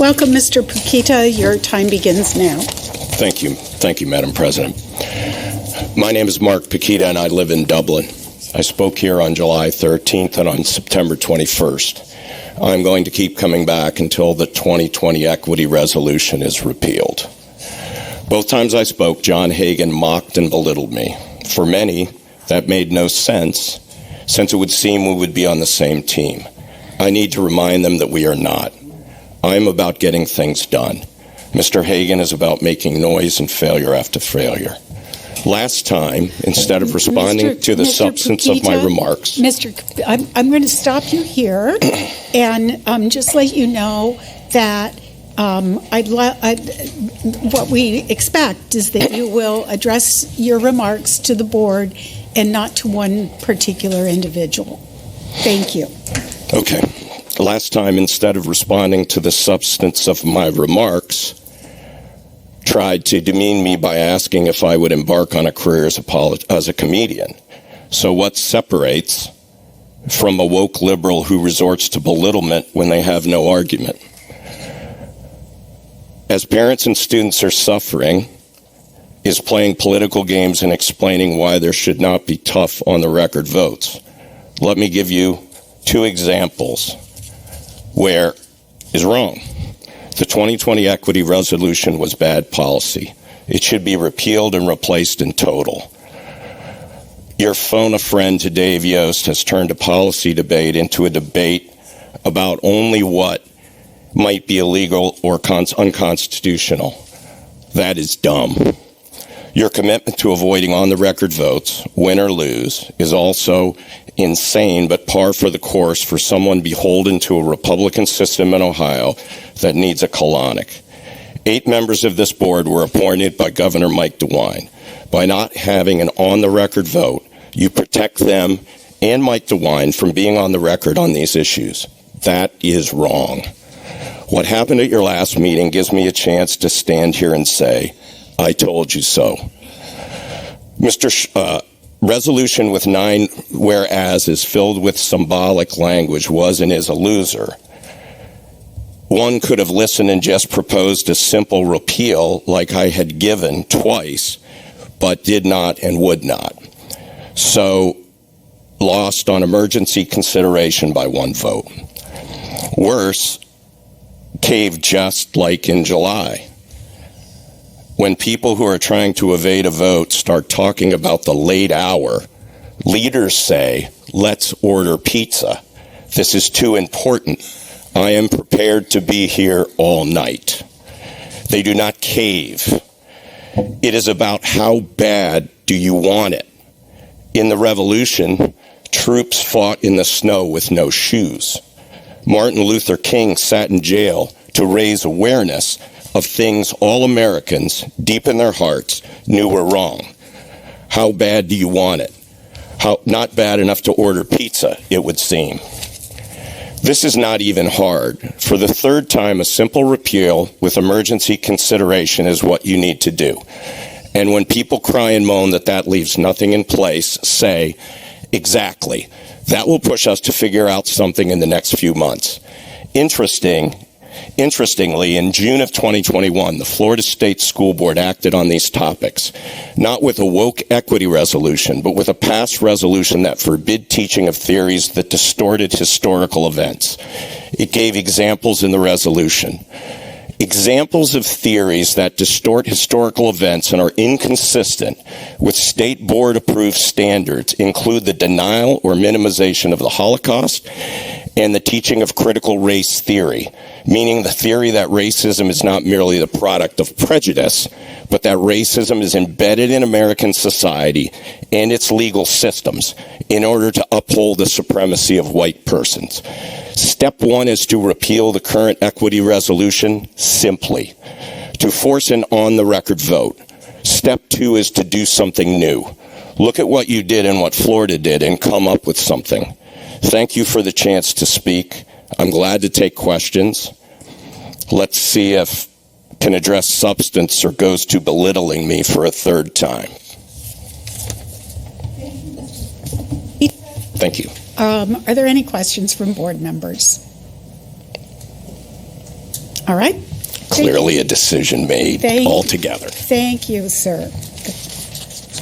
Welcome, Mr. Pukita. Your time begins now. Thank you. Thank you, Madam President. My name is Mark Pukita, and I live in Dublin. I spoke here on July 13th and on September 21st. I'm going to keep coming back until the 2020 equity resolution is repealed. Both times I spoke, John Hagan mocked and belittled me. For many, that made no sense, since it would seem we would be on the same team. I need to remind them that we are not. I'm about getting things done. Mr. Hagan is about making noise and failure after failure. Last time, instead of responding to the substance of my remarks... I'm going to stop you here and just let you know that what we expect is that you will address your remarks to the board and not to one particular individual. Thank you. Okay. Last time, instead of responding to the substance of my remarks, tried to demean me by asking if I would embark on a career as a comedian. So what separates from a woke liberal who resorts to belittlement when they have no argument? As parents and students are suffering, is playing political games and explaining why there should not be tough on the record votes. Let me give you two examples where is wrong. The 2020 equity resolution was bad policy. It should be repealed and replaced in total. Your phone a friend to Dave Yost has turned a policy debate into a debate about only what might be illegal or unconstitutional. That is dumb. Your commitment to avoiding on-the-record votes, win or lose, is also insane but par for the course for someone beholden to a Republican system in Ohio that needs a colonic. 8 members of this board were appointed by Governor Mike DeWine. By not having an on-the-record vote, you protect them and Mike DeWine from being on the record on these issues. That is wrong. What happened at your last meeting gives me a chance to stand here and say, I told you so. Resolution with 9 whereas is filled with symbolic language was and is a loser. One could have listened and just proposed a simple repeal like I had given twice, but did not and would not. So, lost on emergency consideration by 1 vote. Worse, caved just like in July. When people who are trying to evade a vote start talking about the late hour, leaders say, let's order pizza. This is too important. I am prepared to be here all night. They do not cave. It is about how bad do you want it. In the revolution, troops fought in the snow with no shoes. Martin Luther King sat in jail to raise awareness of things all Americans, deep in their hearts, knew were wrong. How bad do you want it? Not bad enough to order pizza, it would seem. This is not even hard. For the 3rd time, a simple repeal with emergency consideration is what you need to do. And when people cry and moan that leaves nothing in place, say, exactly. That will push us to figure out something in the next few months. Interestingly, in June of 2021, the Florida State School Board acted on these topics, not with a woke equity resolution, but with a passed resolution that forbid teaching of theories that distorted historical events. It gave examples in the resolution. Examples of theories that distort historical events and are inconsistent with state board-approved standards include the denial or minimization of the Holocaust and the teaching of critical race theory, meaning the theory that racism is not merely the product of prejudice, but that racism is embedded in American society and its legal systems in order to uphold the supremacy of white persons. Step 1 is to repeal the current equity resolution simply, to force an on-the-record vote. Step 2 is to do something new. Look at what you did and what Florida did and come up with something. Thank you for the chance to speak. I'm glad to take questions. Let's see if I can address substance or goes to belittling me for a 3rd time. Thank you. Are there any questions from board members? All right? Clearly a decision made Thank- altogether. Thank you, sir.